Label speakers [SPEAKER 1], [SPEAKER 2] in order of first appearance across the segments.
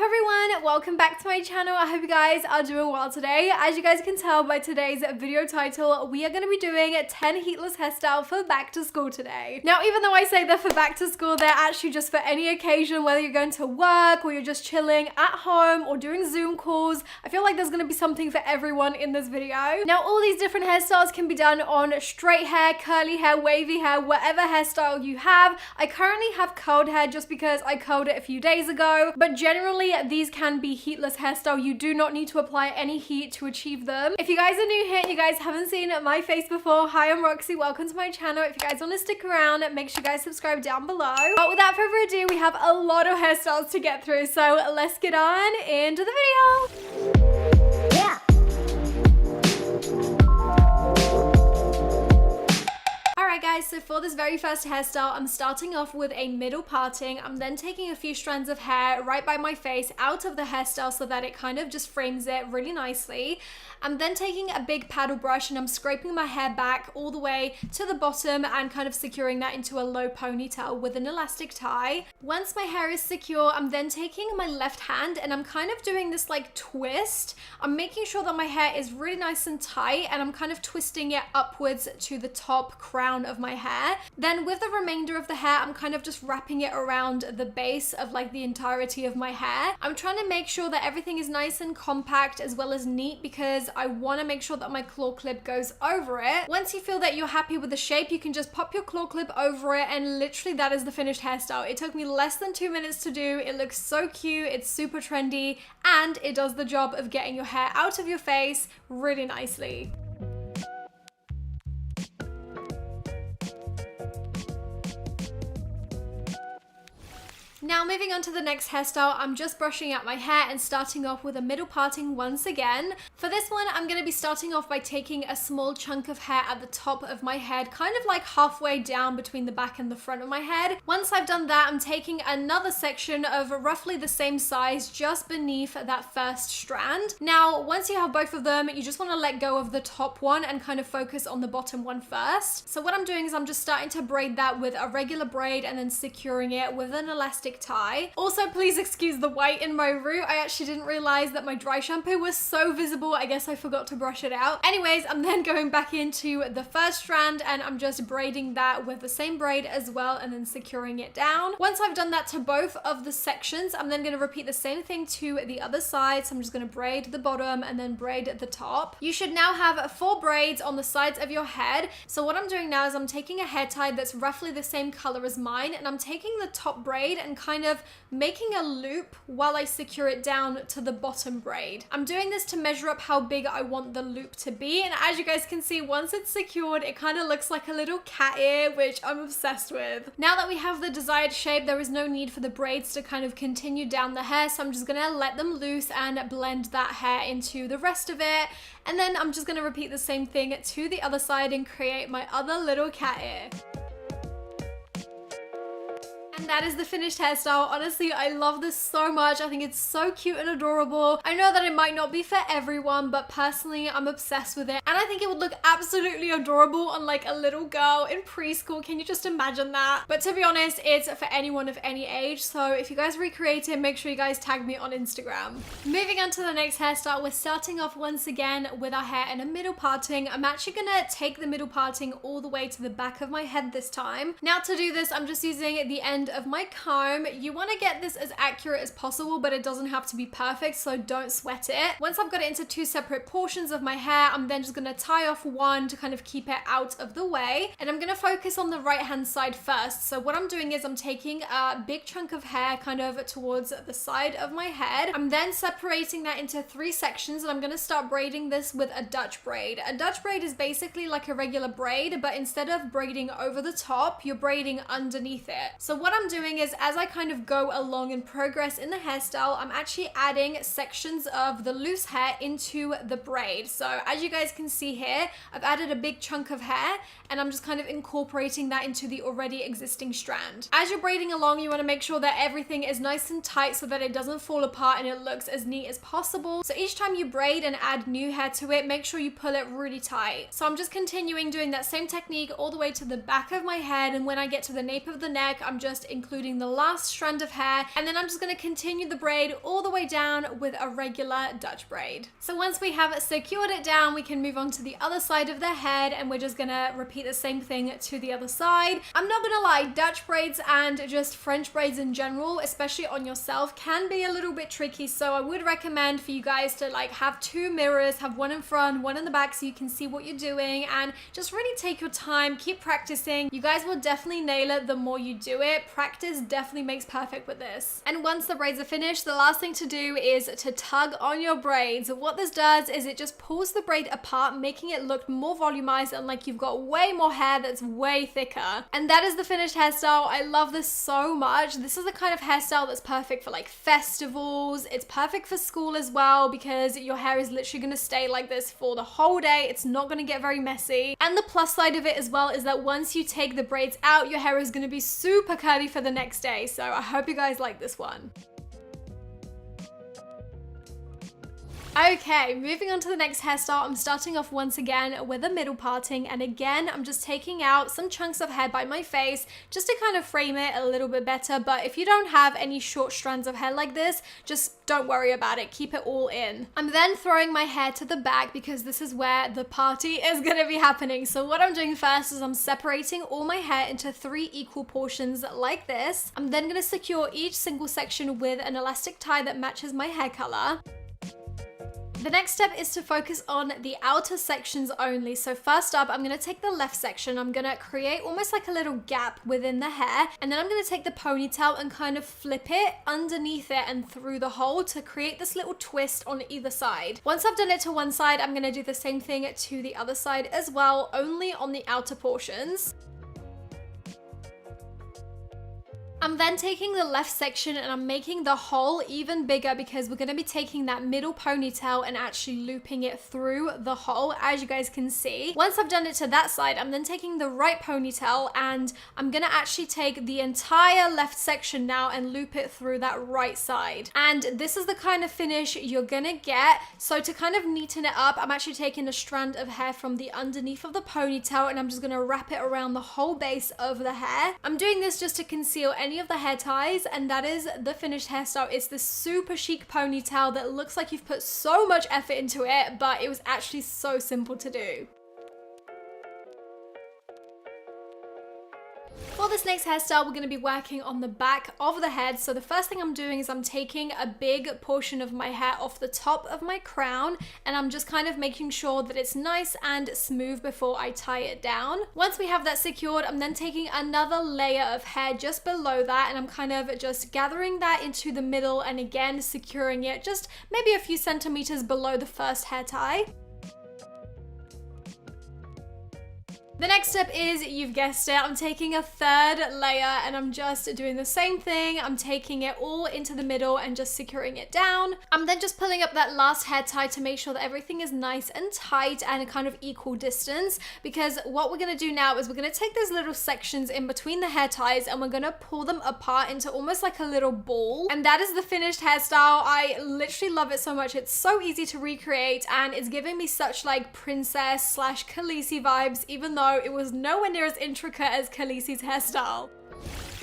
[SPEAKER 1] everyone, welcome back to my channel. I hope you guys are doing well today. As you guys can tell by today's video title, we are going to be doing 10 heatless hairstyle for back to school today. Now, even though I say they're for back to school, they're actually just for any occasion, whether you're going to work or you're just chilling at home or doing Zoom calls. I feel like there's going to be something for everyone in this video. Now, all these different hairstyles can be done on straight hair, curly hair, wavy hair, whatever hairstyle you have. I currently have curled hair just because I curled it a few days ago, but generally these can be heatless hairstyle. You do not need to apply any heat to achieve them. If you guys are new here and you guys haven't seen my face before, hi, I'm Roxy, welcome to my channel. If you guys want to stick around, make sure you guys subscribe down below. But without further ado, we have a lot of hairstyles to get through, so let's get on into the video. Yeah. Alright guys, so for this very first hairstyle, I'm starting off with a middle parting. I'm then taking a few strands of hair right by my face out of the hairstyle so that it kind of just frames it really nicely. I'm then taking a big paddle brush and I'm scraping my hair back all the way to the bottom and kind of securing that into a low ponytail with an elastic tie. Once my hair is secure, I'm then taking my left hand and I'm kind of doing this like twist. I'm making sure that my hair is really nice and tight and I'm kind of twisting it upwards to the top crown of my hair. Then with the remainder of the hair, I'm kind of just wrapping it around the base of like the entirety of my hair. I'm trying to make sure that everything is nice and compact as well as neat because I want to make sure that my claw clip goes over it. Once you feel that you're happy with the shape, you can just pop your claw clip over it and literally that is the finished hairstyle. It took me less than 2 minutes to do. It looks so cute, it's super trendy, and it does the job of getting your hair out of your face really nicely. Now moving on to the next hairstyle, I'm just brushing out my hair and starting off with a middle parting once again. For this one, I'm going to be starting off by taking a small chunk of hair at the top of my head, kind of like halfway down between the back and the front of my head. Once I've done that, I'm taking another section of roughly the same size just beneath that first strand. Now, once you have both of them, you just want to let go of the top one and kind of focus on the bottom one first. So what I'm doing is I'm just starting to braid that with a regular braid and then securing it with an elastic tie. Also, please excuse the white in my root. I actually didn't realize that my dry shampoo was so visible. I guess I forgot to brush it out. Anyways, I'm then going back into the first strand and I'm just braiding that with the same braid as well and then securing it down. Once I've done that to both of the sections, I'm then going to repeat the same thing to the other side. So I'm just going to braid the bottom and then braid the top. You should now have 4 braids on the sides of your head. So what I'm doing now is I'm taking a hair tie that's roughly the same color as mine and I'm taking the top braid and kind of making a loop while I secure it down to the bottom braid. I'm doing this to measure up how big I want the loop to be, and as you guys can see, once it's secured, it kind of looks like a little cat ear, which I'm obsessed with. Now that we have the desired shape, there is no need for the braids to kind of continue down the hair, so I'm just gonna let them loose and blend that hair into the rest of it, and then I'm just gonna repeat the same thing to the other side and create my other little cat ear. And that is the finished hairstyle. Honestly, I love this so much. I think it's so cute and adorable. I know that it might not be for everyone, but personally, I'm obsessed with it. And I think it would look absolutely adorable on like a little girl in preschool. Can you just imagine that? But to be honest, it's for anyone of any age. So if you guys recreate it, make sure you guys tag me on Instagram. Moving on to the next hairstyle, we're starting off once again with our hair in a middle parting. I'm actually gonna take the middle parting all the way to the back of my head this time. Now to do this, I'm just using the end of my comb. You want to get this as accurate as possible, but it doesn't have to be perfect, so don't sweat it. Once I've got it into 2 separate portions of my hair, I'm then just going to tie off one to kind of keep it out of the way, and I'm going to focus on the right hand side first. So what I'm doing is I'm taking a big chunk of hair kind of towards the side of my head. I'm then separating that into 3 sections and I'm going to start braiding this with a Dutch braid. A Dutch braid is basically like a regular braid, but instead of braiding over the top, you're braiding underneath it. So what I'm doing is as I kind of go along and progress in the hairstyle, I'm actually adding sections of the loose hair into the braid. So as you guys can see here, I've added a big chunk of hair and I'm just kind of incorporating that into the already existing strand. As you're braiding along, you want to make sure that everything is nice and tight so that it doesn't fall apart and it looks as neat as possible. So each time you braid and add new hair to it, make sure you pull it really tight. So I'm just continuing doing that same technique all the way to the back of my head, and when I get to the nape of the neck, I'm just just including the last strand of hair, and then I'm just gonna continue the braid all the way down with a regular Dutch braid. So once we have secured it down, we can move on to the other side of the head, and we're just gonna repeat the same thing to the other side. I'm not gonna lie, Dutch braids and just French braids in general, especially on yourself, can be a little bit tricky, so I would recommend for you guys to like have two mirrors, have one in front, one in the back, so you can see what you're doing, and just really take your time, keep practicing. You guys will definitely nail it the more you do it. Practice definitely makes perfect with this. And once the braids are finished, the last thing to do is to tug on your braids. What this does is it just pulls the braid apart, making it look more volumized and like you've got way more hair that's way thicker. And that is the finished hairstyle. I love this so much. This is the kind of hairstyle that's perfect for like festivals. It's perfect for school as well because your hair is literally gonna stay like this for the whole day. It's not gonna get very messy. And the plus side of it as well is that once you take the braids out, your hair is gonna be super curly for the next day. So I hope you guys like this one. Okay, moving on to the next hairstyle, I'm starting off once again with a middle parting, and again, I'm just taking out some chunks of hair by my face just to kind of frame it a little bit better, but if you don't have any short strands of hair like this, just don't worry about it, keep it all in. I'm then throwing my hair to the back because this is where the party is gonna be happening. So what I'm doing first is I'm separating all my hair into 3 equal portions like this. I'm then gonna secure each single section with an elastic tie that matches my hair color. The next step is to focus on the outer sections only. So first up, I'm gonna take the left section, I'm gonna create almost like a little gap within the hair, and then I'm gonna take the ponytail and kind of flip it underneath it and through the hole to create this little twist on either side. Once I've done it to one side, I'm gonna do the same thing to the other side as well, only on the outer portions. I'm then taking the left section and I'm making the hole even bigger because we're going to be taking that middle ponytail and actually looping it through the hole, as you guys can see. Once I've done it to that side, I'm then taking the right ponytail and I'm going to actually take the entire left section now and loop it through that right side. And this is the kind of finish you're going to get. So to kind of neaten it up, I'm actually taking a strand of hair from the underneath of the ponytail and I'm just going to wrap it around the whole base of the hair. I'm doing this just to conceal any of the hair ties, and that is the finished hairstyle. It's this super chic ponytail that looks like you've put so much effort into it, but it was actually so simple to do. For this next hairstyle, we're going to be working on the back of the head. So the first thing I'm doing is I'm taking a big portion of my hair off the top of my crown, and I'm just kind of making sure that it's nice and smooth before I tie it down. Once we have that secured, I'm then taking another layer of hair just below that, and I'm kind of just gathering that into the middle and again securing it just maybe a few centimeters below the first hair tie. The next step is, you've guessed it, I'm taking a third layer and I'm just doing the same thing. I'm taking it all into the middle and just securing it down. I'm then just pulling up that last hair tie to make sure that everything is nice and tight and a kind of equal distance, because what we're going to do now is we're going to take those little sections in between the hair ties and we're going to pull them apart into almost like a little ball. And that is the finished hairstyle. I literally love it so much. It's so easy to recreate and it's giving me such like princess / Khaleesi vibes, even though it was nowhere near as intricate as Khaleesi's hairstyle.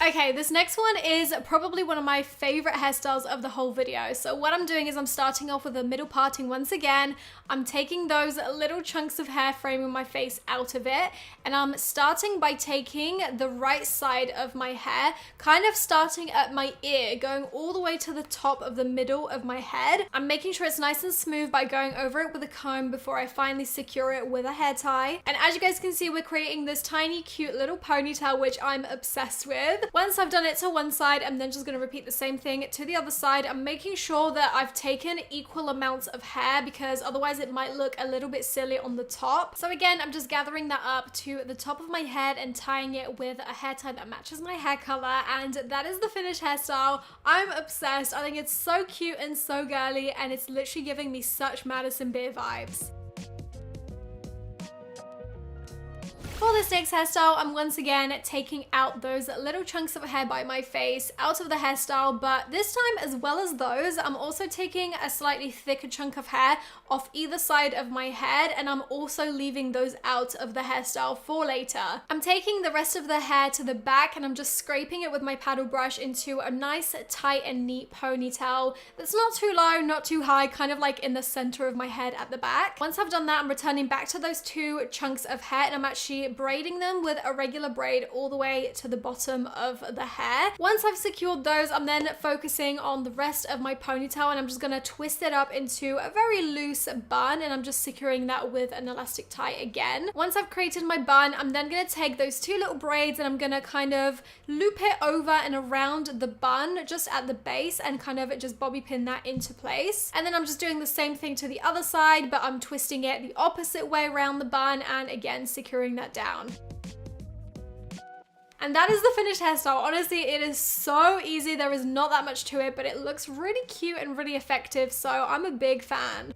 [SPEAKER 1] Okay, this next one is probably one of my favorite hairstyles of the whole video. So what I'm doing is I'm starting off with a middle parting once again. I'm taking those little chunks of hair framing my face out of it, and I'm starting by taking the right side of my hair, kind of starting at my ear, going all the way to the top of the middle of my head. I'm making sure it's nice and smooth by going over it with a comb before I finally secure it with a hair tie. And as you guys can see, we're creating this tiny cute little ponytail, which I'm obsessed with. Once I've done it to one side, I'm then just going to repeat the same thing to the other side. I'm making sure that I've taken equal amounts of hair because otherwise it might look a little bit silly on the top. So again, I'm just gathering that up to the top of my head and tying it with a hair tie that matches my hair color, and that is the finished hairstyle. I'm obsessed. I think it's so cute and so girly, and it's literally giving me such Madison Beer vibes. For this next hairstyle, I'm once again taking out those little chunks of hair by my face out of the hairstyle, but this time, as well as those, I'm also taking a slightly thicker chunk of hair off either side of my head, and I'm also leaving those out of the hairstyle for later. I'm taking the rest of the hair to the back and I'm just scraping it with my paddle brush into a nice tight and neat ponytail that's not too low, not too high, kind of like in the center of my head at the back. Once I've done that, I'm returning back to those two chunks of hair and I'm actually braiding them with a regular braid all the way to the bottom of the hair. Once I've secured those, I'm then focusing on the rest of my ponytail and I'm just gonna twist it up into a very loose bun, and I'm just securing that with an elastic tie again. Once I've created my bun, I'm then gonna take those two little braids and I'm gonna kind of loop it over and around the bun just at the base and kind of just bobby pin that into place. And then I'm just doing the same thing to the other side, but I'm twisting it the opposite way around the bun and again securing that down. And that is the finished hairstyle. Honestly, it is so easy. There is not that much to it, but it looks really cute and really effective, so I'm a big fan.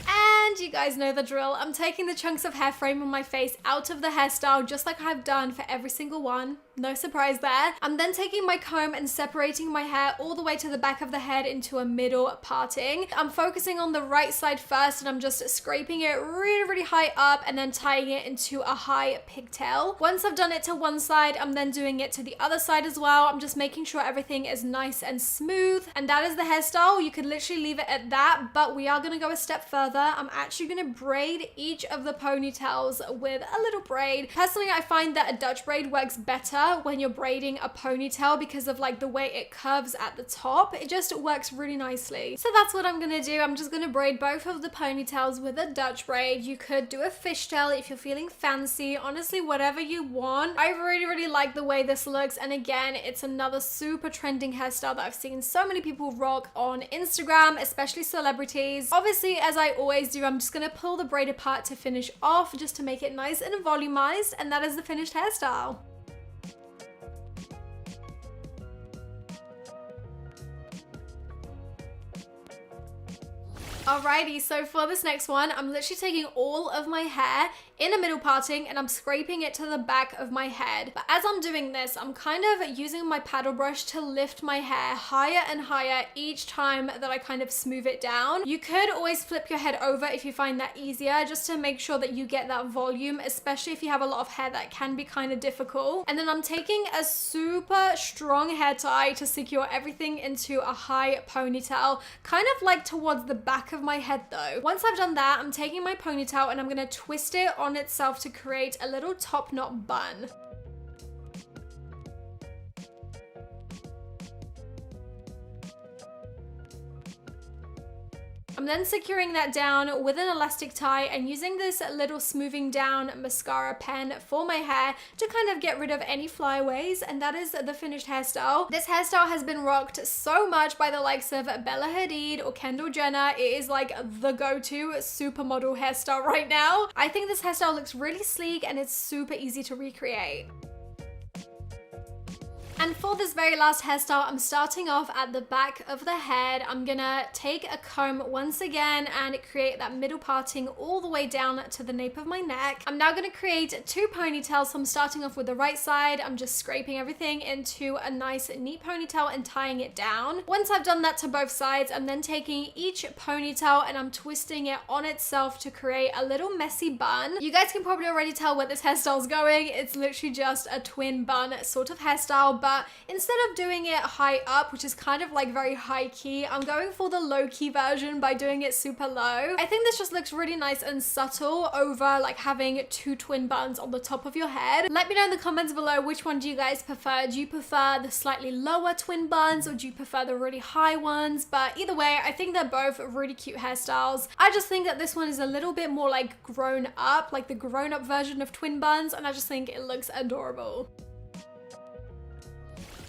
[SPEAKER 1] And you guys know the drill. I'm taking the chunks of hair frame on my face out of the hairstyle just like I've done for every single one. No surprise there. I'm then taking my comb and separating my hair all the way to the back of the head into a middle parting. I'm focusing on the right side first and I'm just scraping it really, really high up and then tying it into a high pigtail. Once I've done it to one side, I'm then doing it to the other side as well. I'm just making sure everything is nice and smooth. And that is the hairstyle. You could literally leave it at that, but we are gonna go a step further. I'm actually gonna braid each of the ponytails with a little braid. Personally, I find that a Dutch braid works better when you're braiding a ponytail because of like the way it curves at the top. It just works really nicely. So that's what I'm gonna do. I'm just gonna braid both of the ponytails with a Dutch braid. You could do a fishtail if you're feeling fancy. Honestly, whatever you want. I really, really like the way this looks. And again, it's another super trending hairstyle that I've seen so many people rock on Instagram, especially celebrities. Obviously, as I always do, I'm just gonna pull the braid apart to finish off just to make it nice and volumized, and that is the finished hairstyle. Alrighty, so for this next one, I'm literally taking all of my hair in a middle parting and I'm scraping it to the back of my head. But as I'm doing this, I'm kind of using my paddle brush to lift my hair higher and higher each time that I kind of smooth it down. You could always flip your head over if you find that easier, just to make sure that you get that volume, especially if you have a lot of hair that can be kind of difficult. And then I'm taking a super strong hair tie to secure everything into a high ponytail, kind of like towards the back of my head though. Once I've done that, I'm taking my ponytail and I'm gonna twist it on itself to create a little top knot bun. I'm then securing that down with an elastic tie and using this little smoothing down mascara pen for my hair to kind of get rid of any flyaways, and that is the finished hairstyle. This hairstyle has been rocked so much by the likes of Bella Hadid or Kendall Jenner. It is like the go-to supermodel hairstyle right now. I think this hairstyle looks really sleek and it's super easy to recreate. And for this very last hairstyle, I'm starting off at the back of the head. I'm gonna take a comb once again and create that middle parting all the way down to the nape of my neck. I'm now gonna create two ponytails. So I'm starting off with the right side. I'm just scraping everything into a nice neat ponytail and tying it down. Once I've done that to both sides, I'm then taking each ponytail and I'm twisting it on itself to create a little messy bun. You guys can probably already tell where this hairstyle is going. It's literally just a twin bun sort of hairstyle, but instead of doing it high up, which is kind of like very high key, I'm going for the low key version by doing it super low. I think this just looks really nice and subtle over like having two twin buns on the top of your head. Let me know in the comments below, which one do you guys prefer? Do you prefer the slightly lower twin buns or do you prefer the really high ones? But either way, I think they're both really cute hairstyles. I just think that this one is a little bit more like grown up, like the grown up version of twin buns, and I just think it looks adorable.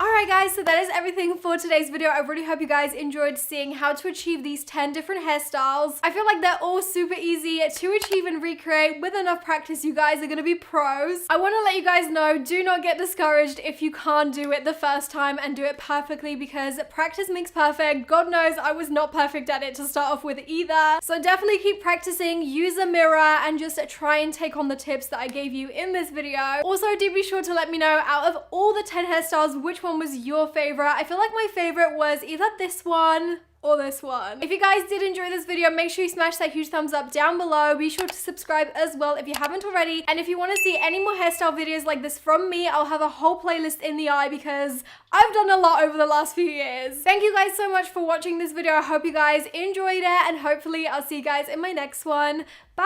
[SPEAKER 1] Alright guys, so that is everything for today's video. I really hope you guys enjoyed seeing how to achieve these 10 different hairstyles. I feel like they're all super easy to achieve and recreate. With enough practice, you guys are gonna be pros. I want to let you guys know, do not get discouraged if you can't do it the first time and do it perfectly, because practice makes perfect. God knows I was not perfect at it to start off with either. So definitely keep practicing, use a mirror, and just try and take on the tips that I gave you in this video. Also, do be sure to let me know, out of all the 10 hairstyles, which one was your favorite. I feel like my favorite was either this one or this one. If you guys did enjoy this video, make sure you smash that huge thumbs up down below. Be sure to subscribe as well if you haven't already. And if you want to see any more hairstyle videos like this from me, I'll have a whole playlist in the eye because I've done a lot over the last few years. Thank you guys so much for watching this video. I hope you guys enjoyed it, and hopefully I'll see you guys in my next one. Bye!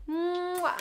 [SPEAKER 1] Mwah.